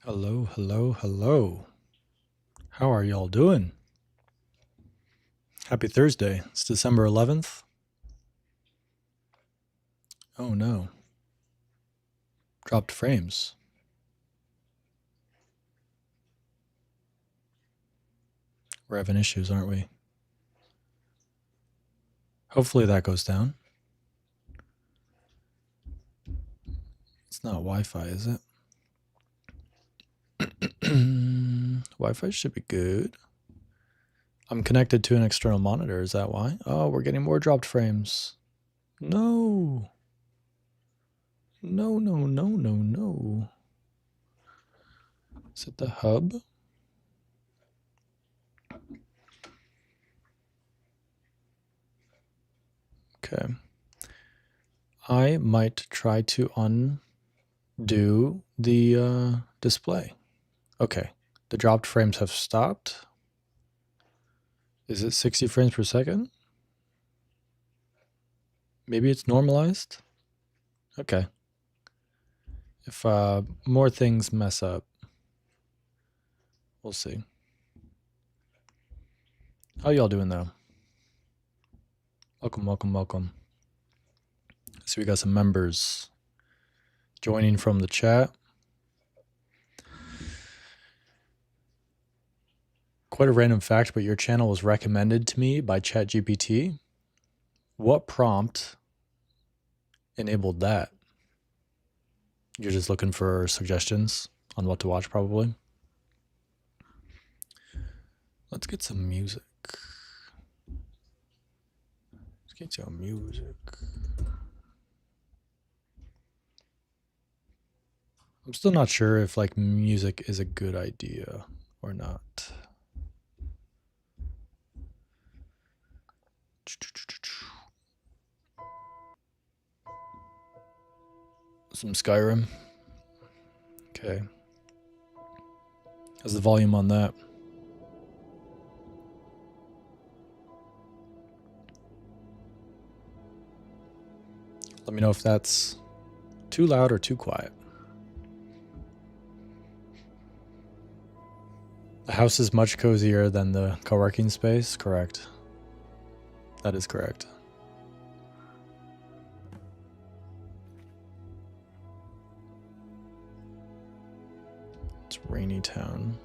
Hello, hello, hello. How are y'all doing? Happy Thursday. It's December 11th. Oh no. Dropped frames. We're having issues, aren't we? Hopefully that goes down. It's not Wi-Fi, is it? Wi-Fi should be good. I'm connected to an external monitor. Is that why? Oh, we're getting more dropped frames. No. No, no, no, no, no. Is it the hub? Okay. I might try to undo the display. Okay. The dropped frames have stopped. Is it 60 frames per second? Maybe it's normalized? Okay. If more things mess up, we'll see. How y'all doing though? Welcome, welcome, welcome. So we got some members joining from the chat. Quite a random fact, but your channel was recommended to me by ChatGPT. What prompt enabled that? You're just looking for suggestions on what to watch, probably. Let's get some music. Let's get some music. I'm still not sure if like music is a good idea or not. Some Skyrim. Okay. How's the volume on that? Let me know if that's too loud or too quiet. The house is much cozier than the co-working space, correct? That is correct. It's Rainy Town.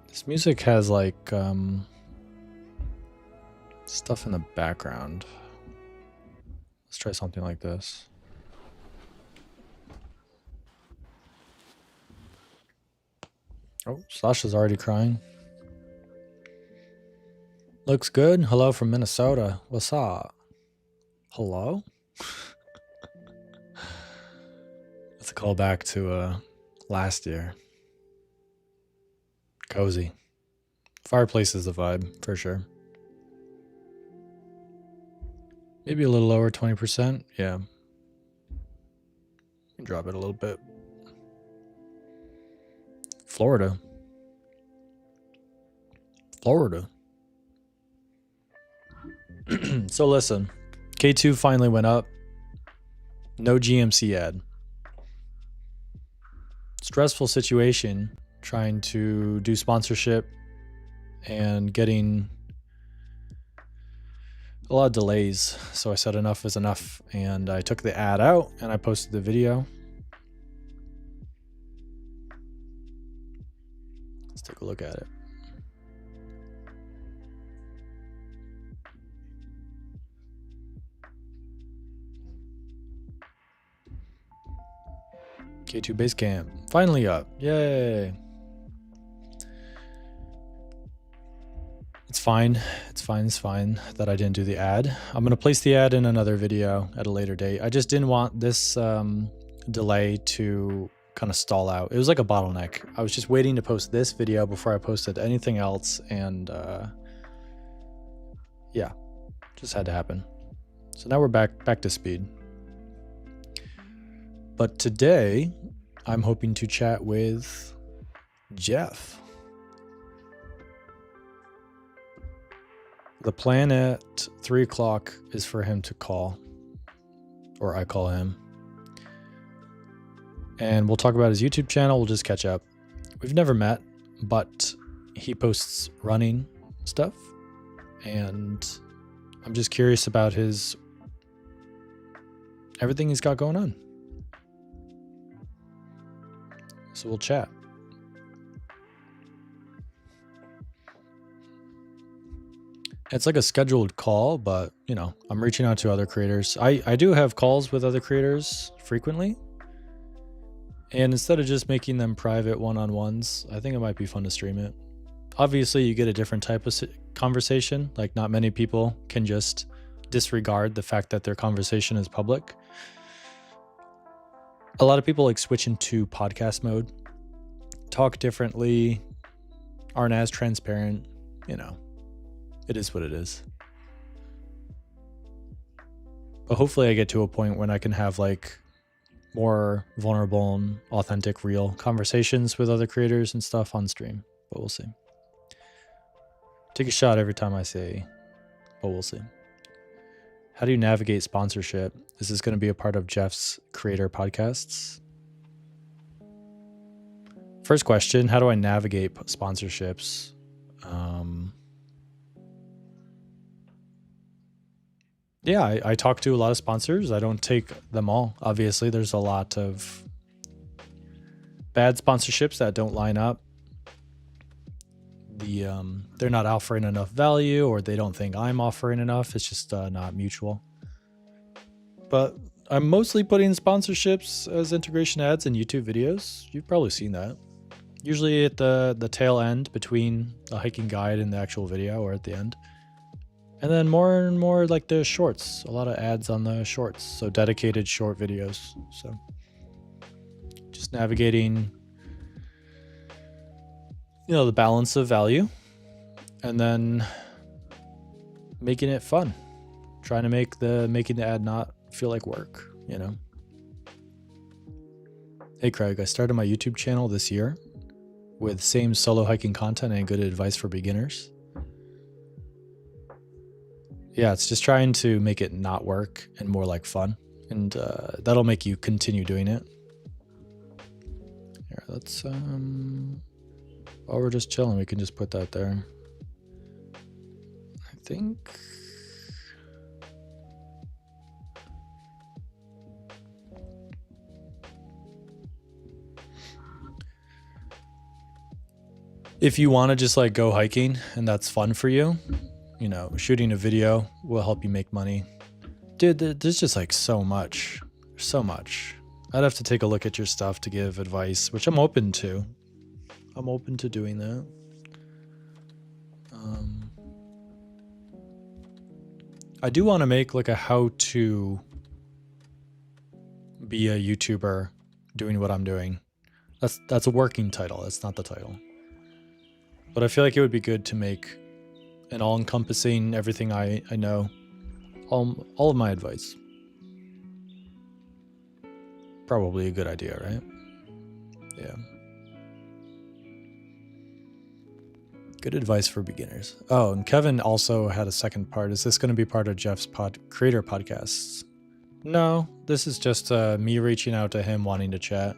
This music has like stuff in the background. Let's try something like this. Oh, Sasha's already crying. Looks good. Hello from Minnesota. What's up? Hello? That's a callback to last year. Cozy. Fireplace is the vibe, for sure. Maybe a little lower, 20%. Yeah. Drop it a little bit. Florida. Florida. So listen, K2 finally went up. No GMC ad. Stressful situation trying to do sponsorship and getting a lot of delays. So I said enough is enough and I took the ad out and I posted the video. Let's take a look at it. K2 base camp finally up. Yay. It's fine. It's fine. It's fine that I didn't do the ad. I'm going to place the ad in another video at a later date. I just didn't want this delay to kind of stall out. It was like a bottleneck. I was just waiting to post this video before I posted anything else. And yeah, just had to happen. So now we're back to speed. But today I'm hoping to chat with Jeff. The plan at 3 o'clock is for him to call. or I call him. And we'll talk about his YouTube channel. We'll just catch up. We've never met, but he posts running stuff, and I'm just curious about everything he's got going on. So we'll chat. It's like a scheduled call, but you know, I'm reaching out to other creators. I do have calls with other creators frequently. And instead of just making them private one-on-ones, I think it might be fun to stream it. Obviously, you get a different type of conversation. Like, not many people can just disregard the fact that their conversation is public. A lot of people like switch into podcast mode, talk differently, aren't as transparent. You know, it is what it is. But hopefully I get to a point when I can have like more vulnerable and authentic, real conversations with other creators and stuff on stream, but we'll see. Take a shot every time I say, but we'll see. How do you navigate sponsorship? Is this going to be a part of Jeff's creator podcasts? First question, how do I navigate sponsorships? Yeah, I talk to a lot of sponsors. I don't take them all. Obviously, there's a lot of bad sponsorships that don't line up. They're not offering enough value, or they don't think I'm offering enough. It's just not mutual. But I'm mostly putting sponsorships as integration ads in YouTube videos. You've probably seen that. Usually at the tail end between the hiking guide and the actual video, or at the end. And then more and more like the shorts, a lot of ads on the shorts. So dedicated short videos. So just navigating, you know, the balance of value, and then making it fun. Trying to making the ad not feel like work, you know. Hey Craig, I started my YouTube channel this year with same solo hiking content and good advice for beginners. Yeah, it's just trying to make it not work and more like fun. And that'll make you continue doing it. Here, let's, while we're just chilling, we can just put that there. I think. If you want to just like go hiking and that's fun for you, you know, shooting a video will help you make money. Dude, there's just like so much. I'd have to take a look at your stuff to give advice, which I'm open to. I'm open to doing that. I do want to make like a how to be a YouTuber doing what I'm doing. That's a working title. That's not the title. But I feel like it would be good to make an all-encompassing everything I know, all of my advice. Probably a good idea, right? Yeah. Good advice for beginners. Oh, and Kevin also had a second part. Is this going to be part of Jeff's creator podcasts? No, this is just me reaching out to him wanting to chat.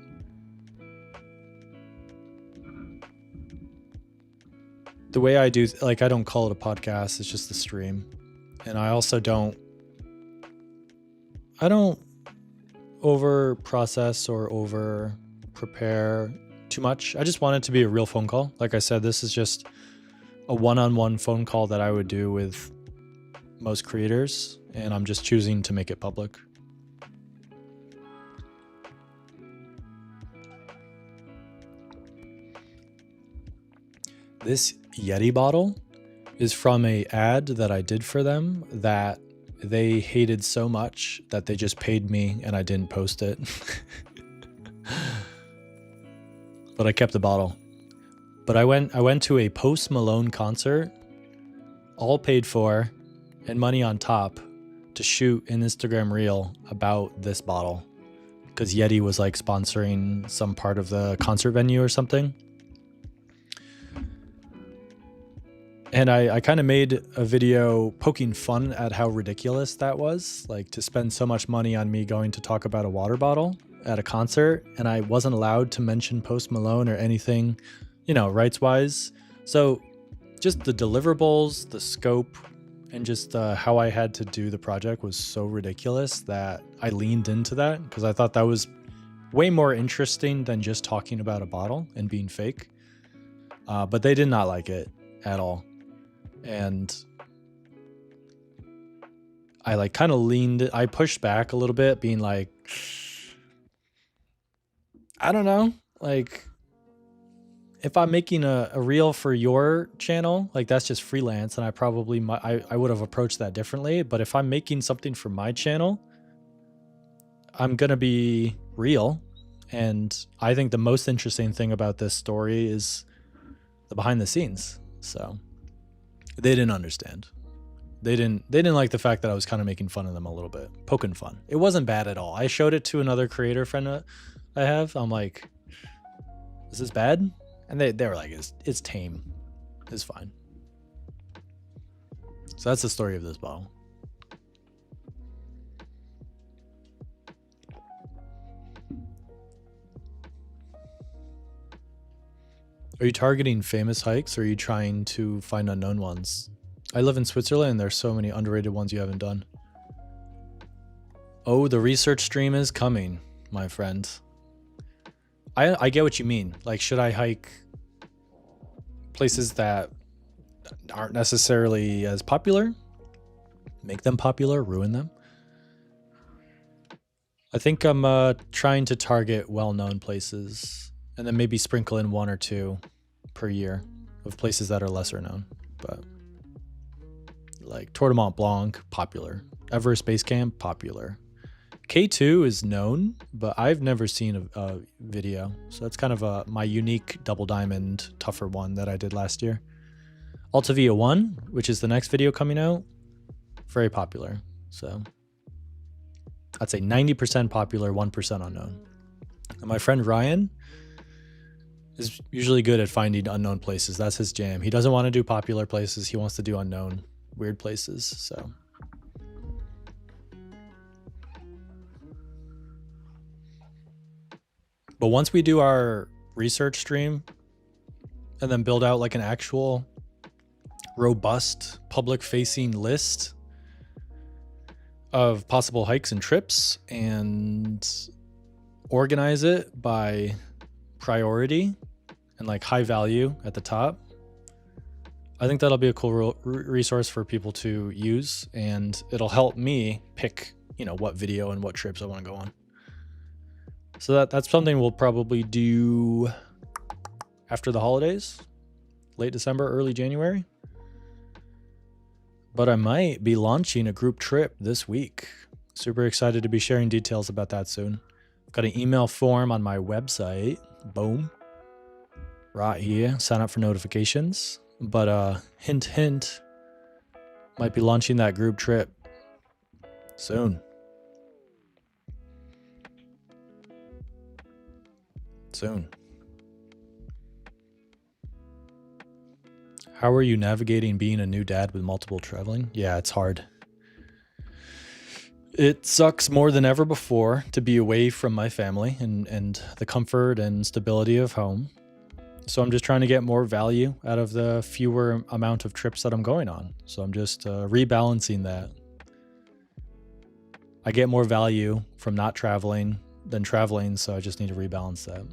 The way I do, like, I don't call it a podcast, it's just a stream. And I also don't over process or over prepare too much. I just want it to be a real phone call. Like I said, this is just a one-on-one phone call that I would do with most creators, and I'm just choosing to make it public. This Yeti bottle is from an ad that I did for them that they hated so much that they just paid me and I didn't post it. But I kept the bottle. But I went to a Post Malone concert, all paid for, and money on top, to shoot an Instagram reel about this bottle. Because Yeti was like sponsoring some part of the concert venue or something. And I kind of made a video poking fun at how ridiculous that was, like to spend so much money on me going to talk about a water bottle at a concert, and I wasn't allowed to mention Post Malone or anything, you know, rights wise. So just the deliverables, the scope, and just how I had to do the project was so ridiculous that I leaned into that because I thought that was way more interesting than just talking about a bottle and being fake. But they did not like it at all. And I like kind of I pushed back a little bit, being like, I don't know, like if I'm making a reel for your channel, like that's just freelance, and I probably I would have approached that differently. But if I'm making something for my channel, I'm gonna be real. And I think the most interesting thing about this story is the behind the scenes. So they didn't understand. They didn't like the fact that I was kind of making fun of them a little bit, poking fun. It wasn't bad at all. I showed it to another creator friend I have. I'm like, is this bad? And they were like, it's tame. It's fine. So that's the story of this bottle. Are you targeting famous hikes, or are you trying to find unknown ones? I live in Switzerland, and there's so many underrated ones you haven't done. Oh, the research stream is coming, my friend. I get what you mean. Like, should I hike places that aren't necessarily as popular? Make them popular, ruin them? I think I'm trying to target well-known places, and then maybe sprinkle in 1 or 2 per year of places that are lesser known. But like Tour de Mont Blanc, popular. Everest Base Camp, popular. K2 is known, but I've never seen a video. So that's kind of my unique double diamond tougher one that I did last year. Alta Via 1, which is the next video coming out, very popular. So I'd say 90% popular, 1% unknown. And my friend Ryan is usually good at finding unknown places. That's his jam. He doesn't want to do popular places. He wants to do unknown, weird places. So but once we do our research stream and then build out like an actual robust public facing list of possible hikes and trips and organize it by priority and like high value at the top, I think that'll be a cool resource for people to use, and it'll help me pick, you know, what video and what trips I want to go on. So that's something we'll probably do after the holidays, late December, early January. But I might be launching a group trip this week. Super excited to be sharing details about that soon. I've got an email form on my website. Boom. Right here. Sign up for notifications. But hint, hint, might be launching that group trip soon. Soon. How are you navigating being a new dad with multiple traveling? Yeah, it's hard. It sucks more than ever before to be away from my family and the comfort and stability of home. So I'm just trying to get more value out of the fewer amount of trips that I'm going on. So I'm just rebalancing that. I get more value from not traveling than traveling, so I just need to rebalance that.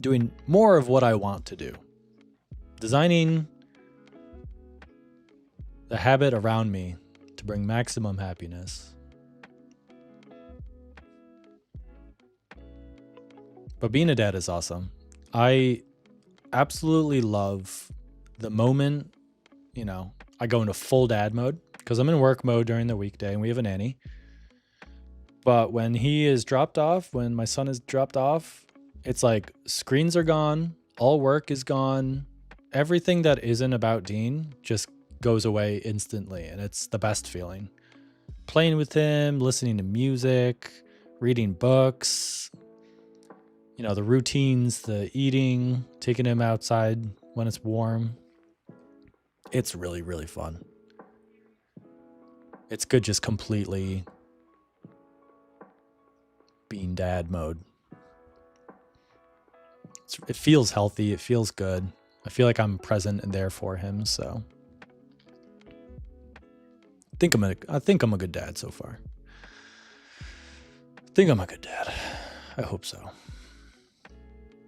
Doing more of what I want to do. Designing the habit around me to bring maximum happiness. But being a dad is awesome. I absolutely love the moment, you know, I go into full dad mode because I'm in work mode during the weekday and we have a nanny. But when he is dropped off, when my son is dropped off, it's like screens are gone, all work is gone. Everything that isn't about Dean just goes away instantly, and it's the best feeling. Playing with him, listening to music, reading books, you know, the routines, the eating, taking him outside when it's warm. It's really, really fun. It's good just completely being dad mode. It feels healthy. It feels good. I feel like I'm present and there for him, so I think I'm a good dad so far. I think I'm a good dad. I hope so.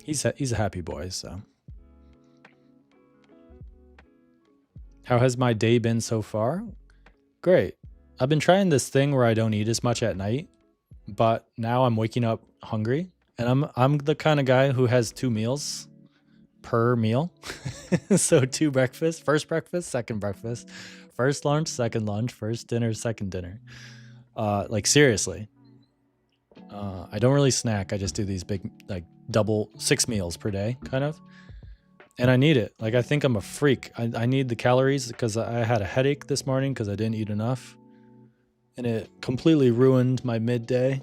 He's a happy boy, so. How has my day been so far? Great. I've been trying this thing where I don't eat as much at night, but now I'm waking up hungry, and I'm the kind of guy who has 2 meals per meal. So 2 breakfasts, first breakfast, second breakfast, first lunch, second lunch, first dinner, second dinner. Like seriously. I don't really snack. I just do these big, like double 6 meals per day kind of. And I need it. Like, I think I'm a freak. I need the calories because I had a headache this morning because I didn't eat enough. And it completely ruined my midday.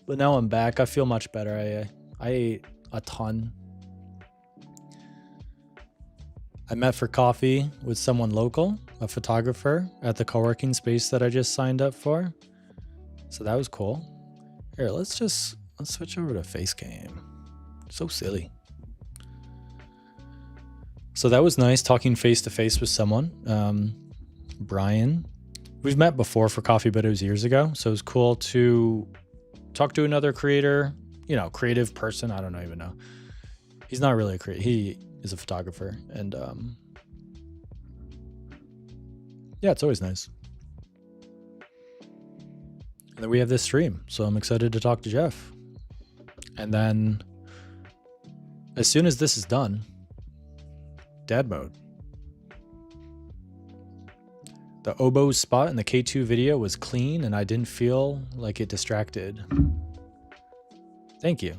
But now I'm back. I feel much better. I ate a ton. I met for coffee with someone local, a photographer, at the co-working space that I just signed up for. So that was cool. Here, let's switch over to face cam. So silly. So that was nice, talking face to face with someone. Brian. We've met before for coffee, but it was years ago. So it was cool to talk to another creator, creative person. I don't even know. He's not really a creator. He is a photographer. And yeah, it's always nice. And then we have this stream. So I'm excited to talk to Jeff. And then as soon as this is done, dad mode. The oboe spot in the K2 video was clean and I didn't feel like it distracted. Thank you.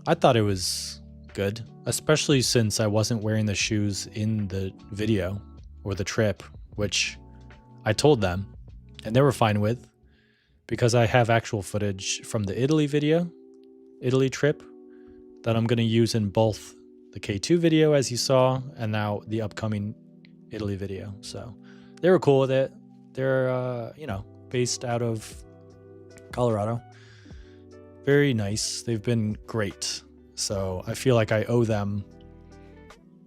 I thought it was good, especially since I wasn't wearing the shoes in the video or the trip, which I told them and they were fine with because I have actual footage from the Italy trip that I'm going to use in both the K2 video, as you saw, and now the upcoming Italy video. So they were cool with it. They're, based out of Colorado. Very nice. They've been great. So I feel like I owe them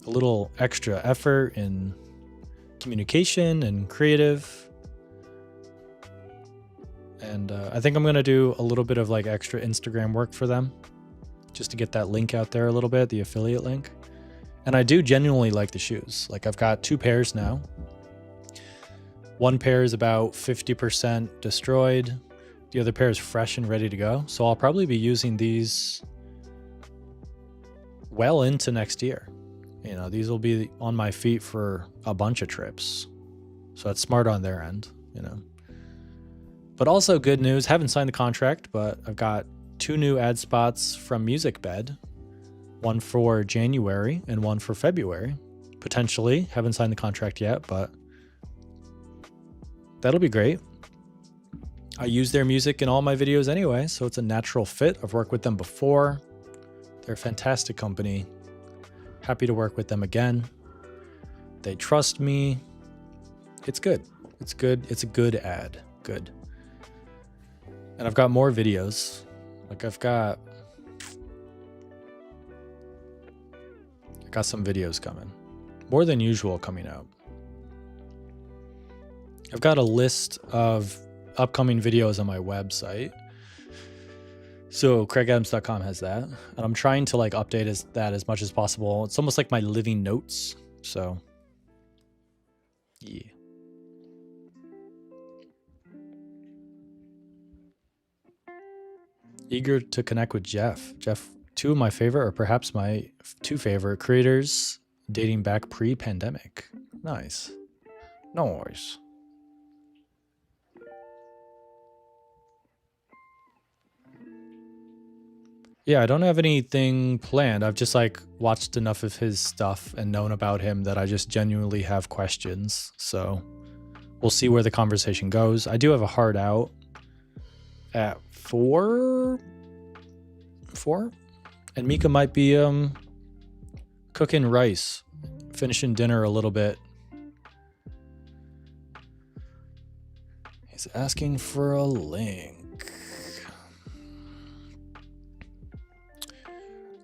a little extra effort in communication and creative. And I think I'm going to do a little bit of like extra Instagram work for them, just to get that link out there a little bit, the affiliate link. And I do genuinely like the shoes. Like, I've got 2 pairs now. One pair is about 50% destroyed. The other pair is fresh and ready to go. So I'll probably be using these well into next year. These will be on my feet for a bunch of trips. So that's smart on their end, But also good news, haven't signed the contract, but I've got 2 new ad spots from MusicBed, one for January and one for February. Potentially, haven't signed the contract yet, but that'll be great. I use their music in all my videos anyway, so it's a natural fit. I've worked with them before. They're a fantastic company. Happy to work with them again. They trust me. It's good. It's good. It's a good ad. Good. And I've got more videos. Like I've got some videos coming. More than usual coming out. I've got a list of upcoming videos on my website. So craigadams.com has that. And I'm trying to like update that as much as possible. It's almost like my living notes. So yeah. Eager to connect with Jeff. Jeff, 2 of my favorite, or perhaps my 2 favorite creators dating back pre-pandemic. Nice. No worries. Yeah, I don't have anything planned. I've just like watched enough of his stuff and known about him that I just genuinely have questions. So we'll see where the conversation goes. I do have a hard out at 4, and Mika might be cooking rice, finishing dinner a little bit He's asking for a link.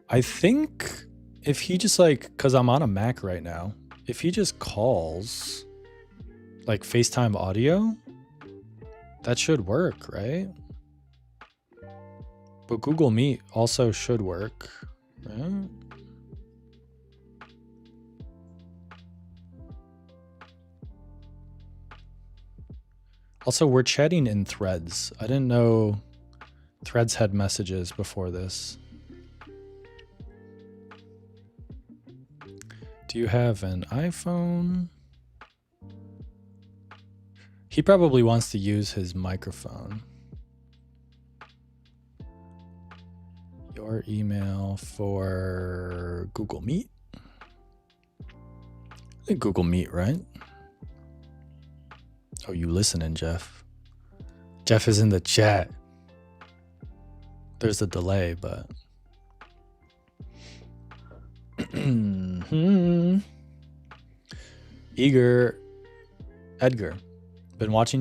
I think if he just like, because I'm on a Mac right now, if he just calls like FaceTime audio, that should work, right? But Google Meet also should work, right? Also, we're chatting in Threads. I didn't know Threads had messages before this. Do you have an iPhone? He probably wants to use his microphone. Your email for Google Meet? I think Google Meet, right? Oh, you listening, Jeff? Jeff is in the chat. There's a delay, but... Edgar, been watching